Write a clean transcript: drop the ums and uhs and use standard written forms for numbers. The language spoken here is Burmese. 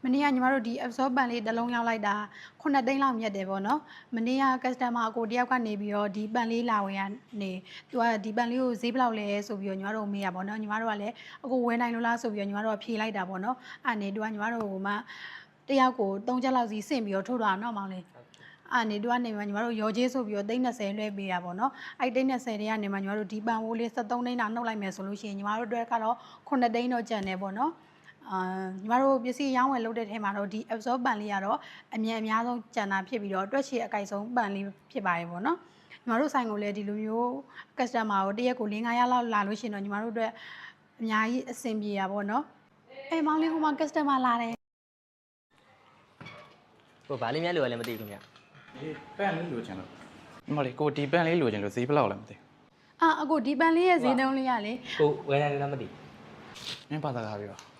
မနေ့ကညီမတို့ဒီ absorb ပန်လေးတစ်လုံးရောက်လိုက်တာ9သိန်းလောက်မြတ်တယ်ပေါ့နော်မနေ့က customer ကိုတယောက်ကနေပြီးတော့ဒီပန်လေးလာဝယ်ရနေသူကဒီပန်လေးကိုဈေးဘယ်လောက်လဲဆိုပြီးတော့ညီမတို့မေးရပါတော့ညီမတို့ကလည်းအခုဝယ်နိုင်လို့လားဆိုပြီးတော့ညီမတို့ကဖြေလိုက်တာပေါ့နော်အဲ့နေသူကညီမတို့ကမှတယောက်ကို3ချက်လောက်စီဆင့်ပြီးတော့ထုတ်တာနော်မောင်လေးအဲ့နေသူကနေမှညီမတို့ရော်ကျေးဆိုပြီးတော့330လွှဲပေးတာပေါ့နော်အဲ့330တွေကနေမှညီမတို့ဒီပန်ဝိုးလေး73သိန်းတာနှုတ်လိုက်မယ်ဆိုလို့ရှိရင်ညီမတို့အတွက်ကတော့9သိန်းတော့ကျန်တယ်ပေါ့နော်ညီမတို့ပစ္စည်းရောင်းဝယ်လုပ်တဲ့ထဲမှာတော့ဒီ absorb ပန်လေးကတော့အများဆုံးကျန်တာဖြစ်ပြီးတော့တွက်ချေအကိုက်ဆုံးပန်လေးဖြစ်ပါတယ်ပေါ့နော်ညီမတို့ဆိုင်ကိုလည်းဒီလိုမျိုး customer ကိုတရက်ကို4-5ရက်လောက်လာလို့ရှိရင်တော့ညီမတို့အတွက်အများကြီးအဆင်ပြေရပါတော့အေးမောင်လေးဟိုမှာ customer လာတယ်ဟိုဘာလေးများလိုရလဲမသိဘူးခင်ဗျအေးပန်လေးလိုချင်လို့ဒီမလေးကိုဒီပန်လေးလိုချင်လို့ဈေးဘယ်လောက်လဲမသိအခုဒီပန်လေးရဲ့ဈေးနှုန်းလေးရလေဟိုဝယ်နိုင်တယ်လားမသိမင်းပါသားကားပြော